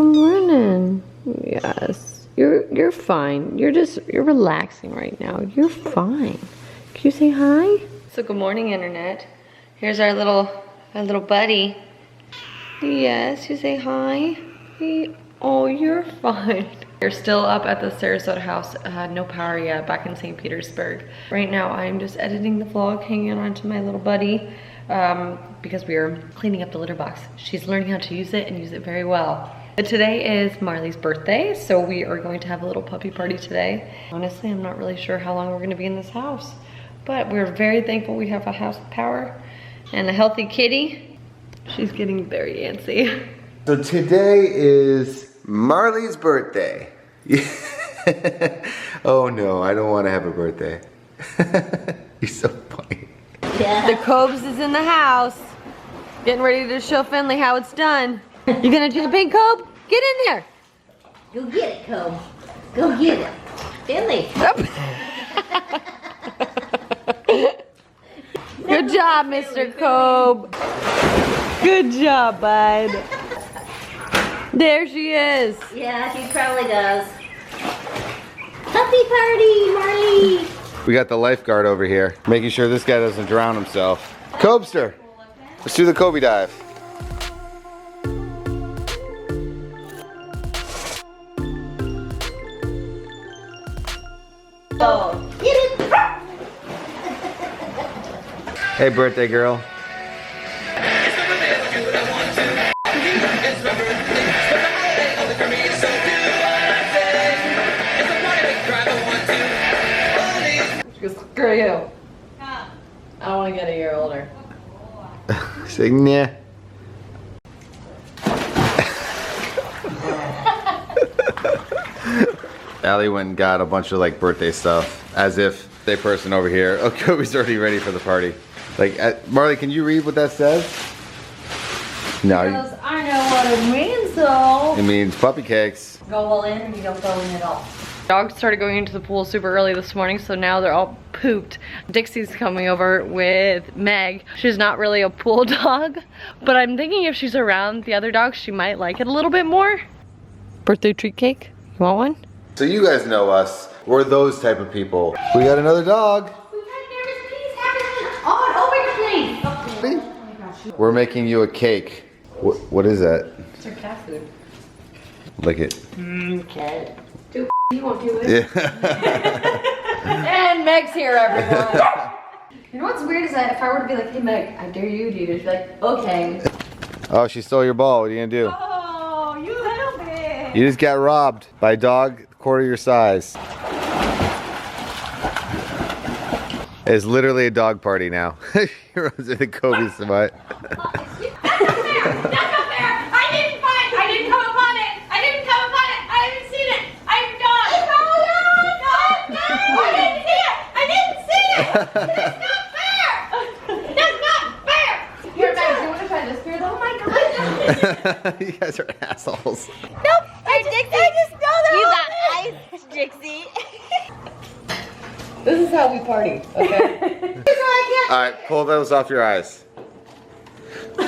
Good morning. Yes. You're fine. You're relaxing right now. You're fine. Can you say hi? So good morning, internet. Here's our little buddy. Yes, you say hi. Oh, you're fine. We're still up at the Sarasota house. No power yet, back in St. Petersburg. Right now, I'm just editing the vlog, hanging on to my little buddy, because we are cleaning up the litter box. She's learning how to use it and use it very well. But today is Marley's birthday, so we are going to have a little puppy party today. Honestly, I'm not really sure how long we're gonna be in this house, but we're very thankful we have a house with power and a healthy kitty. She's getting very antsy. So today is Marley's birthday. Oh no, I don't want to have a birthday. You're so funny. Yeah. The Cobes is in the house. Getting ready to show Finley how it's done. You gonna do the pink Cobe? Get in there. Go get it, Cobe. Go get it. Finley. Good job, Mr. Cobe. Good job, bud. There she is. Yeah, she probably does. Puppy party, Marley. We got the lifeguard over here, making sure this guy doesn't drown himself. Cobster, let's do the Kobe dive. Oh, get it. Hey, birthday girl. She goes, screw you. I want to get a year older. Say nah. Allie went and got a bunch of like birthday stuff, as if they person over here. Oh, Kobe's already ready for the party. Like, Marley, can you read what that says? No. Because I know what it means, though. It means puppy cakes. Go all in, and you don't go in at all. Dogs started going into the pool super early this morning, so now they're all pooped. Dixie's coming over with Meg. She's not really a pool dog, but I'm thinking if she's around the other dogs, she might like it a little bit more. Birthday treat cake? You want one? So you guys know us. We're those type of people. We got another dog. We're making you a cake. What is that? It's our cat food. Lick it. Cat. You won't do it. Yeah. And Meg's here, everyone. You know what's weird is that if I were to be like, hey Meg, I dare you to eat it, she'd be like, okay. Oh, she stole your ball. What are you gonna do? Oh, you little bitch. You just got robbed by a dog quarter your size. It's literally a dog party now. She runs into Kobe's spot. That's not fair! That's not fair! Here, guys, you want to try this beer though? Oh my god! You guys are assholes. Nope! I just know that. You got ice, Dixie. This is how we party, okay? Alright, pull those off your eyes. I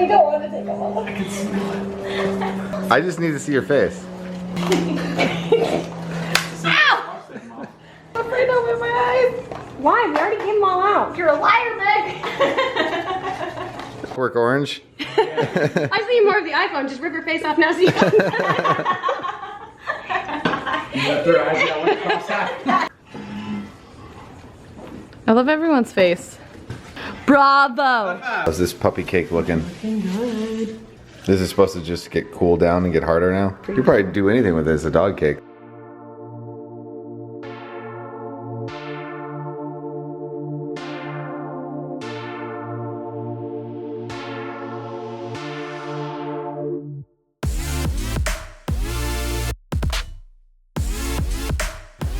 don't want to take them off. I can smell it. I just need to see your face. I'm afraid to open my eyes. Why? We already gave them all out. You're a liar, Meg. Work orange. I see more of the iPhone. Just rip your face off now so you I love everyone's face. Bravo. How's this puppy cake looking? Looking good. This is supposed to just get cooled down and get harder now? You could probably do anything with it as a dog cake.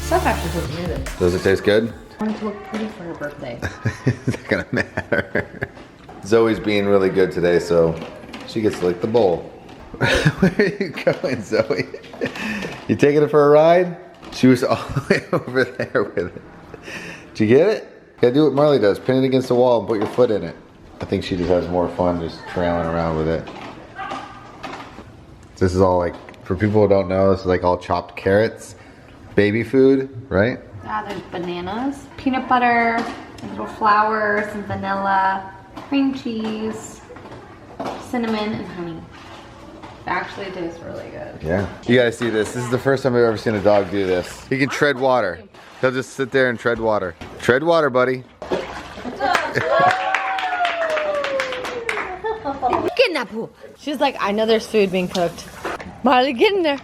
Stuff actually looks good. Does it taste good? I want it to look pretty for her birthday. It's not gonna matter. Zoe's being really good today, so she gets to lick the bowl. Where are you going, Zoe? You taking it for a ride? She was all the way over there with it. Did you get it? Gotta do what Marley does. Pin it against the wall and put your foot in it. I think she just has more fun just trailing around with it. This is all like, for people who don't know, this is like all chopped carrots. Baby food, right? Yeah, there's bananas, peanut butter, a little flour, some vanilla, cream cheese, cinnamon, and honey. It actually tastes really good. Yeah. You gotta see this. This is the first time I've ever seen a dog do this. He can tread water. He'll just sit there and tread water. Tread water, buddy. Get in that pool. She's like, I know there's food being cooked. Miley, get in there.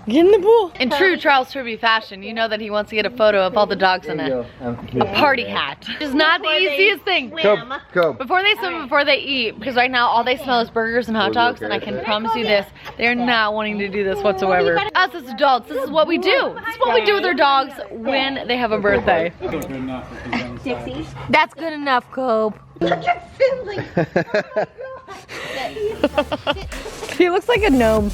Get in the pool. In true Charles Trippy fashion, you know that he wants to get a photo of all the dogs in a party hat. It's not the easiest thing. Go. Before they swim, before they eat, because right now all they smell is burgers and hot dogs, and I can promise you this, they're not wanting to do this whatsoever. Us as adults, this is what we do. This is what we do with our dogs when they have a birthday. Dixie. That's good enough, Cope. He looks like a gnome.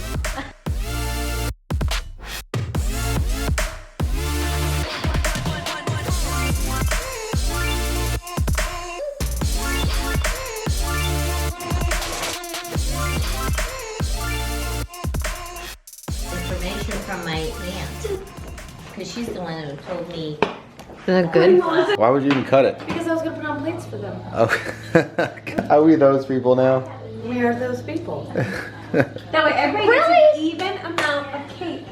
Information from my aunt. Because she's the one who told me. Isn't that good? Why would you even cut it? Because I was gonna put on plates for them. Oh. Are we those people now? We are those people. That way everybody gets an even amount of cake.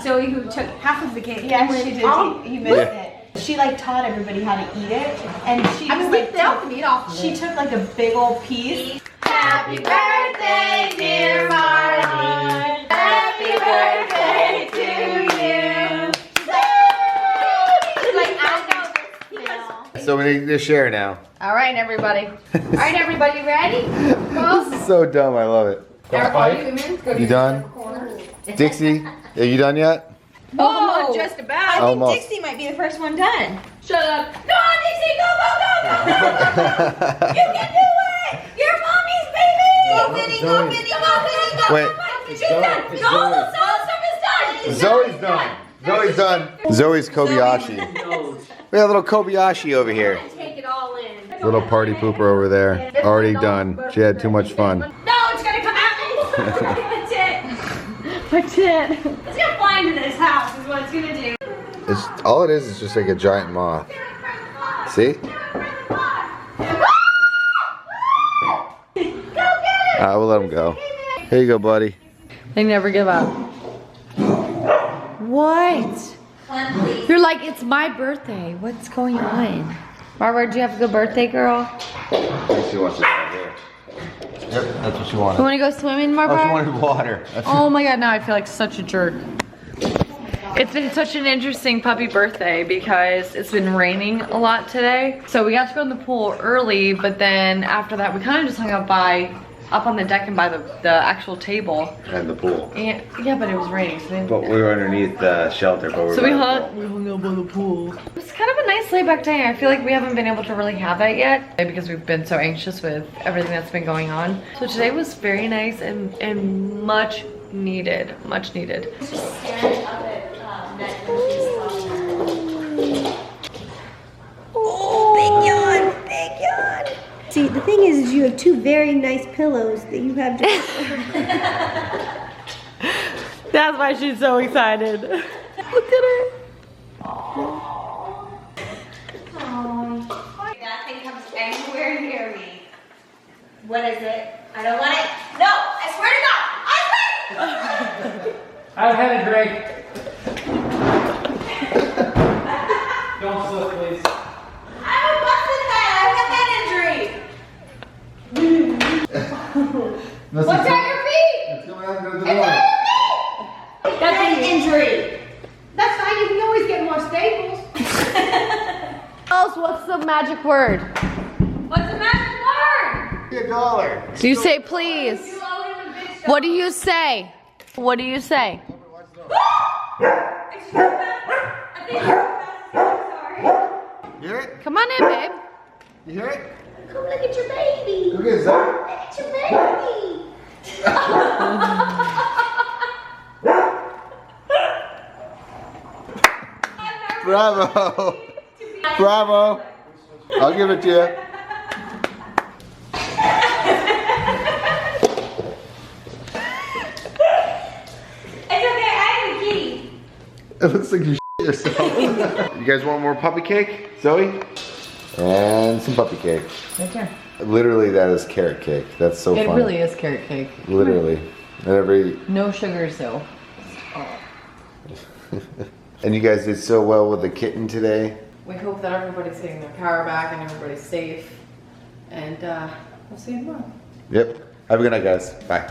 Zoe, who took half of the cake, Yeah, she did. He missed it. She like taught everybody how to eat it, and she was like, they all can eat off of she it. took like a big old piece. Happy birthday, dear Marlon. Happy birthday to you. She's like, I know this feel. So we need to share now. All right, everybody. All right, everybody, ready? This is so dumb, I love it. You done? Dixie, are you done yet? Oh, just about. I think Almost. Dixie might be the first one done. Shut up. Go on, Dixie, go, go, go, go. You can do it. You're mommy's baby. Go, Vinny, go, Vinny, go, Vinny, go. Wait. She's done. All the stuff is done. Zoe's done. Zoe's done. Zoe's Kobayashi. We have a little Kobayashi over here. Take it all in. Little party pooper over there. Already done. She had too much fun. No, it's gonna come out. That's it. That's it. It's gonna fly into this house is what it's gonna do. It's, all it is just like a giant moth. See? I will let him go. Here you go, buddy. They never give up. What? You're like, it's my birthday. What's going on? Barbara, do you have a good birthday, girl? She wants it right here. Yep, that's what she wanted. You want to go swimming, Barbara? Oh, she wanted water. Oh my god, now I feel like such a jerk. It's been such an interesting puppy birthday because it's been raining a lot today. So we got to go in the pool early, but then after that we kind of just hung out up on the deck and by the actual table. And the pool. And, yeah, but it was raining. So, But we were underneath the shelter. But we hung out by the pool. It's kind of a nice laid back day. I feel like we haven't been able to really have that yet because we've been so anxious with everything that's been going on. So today was very nice and much needed. Much needed. Big yawn, big yawn. See, the thing is you have two very nice pillows that you have to. That's why she's so excited. Look at her. Nothing comes anywhere near me. What is it? I don't want it. No, I swear to God. I swear. I've had a drink. Don't slip, please. I have a busted head. I have a head injury. What's on your feet? It's coming out through the It's on door. your feet. That's an injury. That's fine. You can always get more staples. Else, what's the magic word? What's the magic word? $1. You say please. You owe him a big show. What do you say? What do you say? Excuse me. I think sorry. You hear it? Come on in, babe. You hear it? Come look at your baby. Look at Zoe. Look at your baby. Bravo. Bravo. I'll give it to you. It looks like you shit yourself. You guys want more puppy cake? Zoe? And some puppy cake. Right there. Literally, that is carrot cake. That's so It funny. really is carrot cake. Literally. And every... No sugars though. And you guys did so well with the kitten today. We hope that everybody's getting their power back and everybody's safe. And we'll see you tomorrow. Yep. Have a good night, guys. Bye.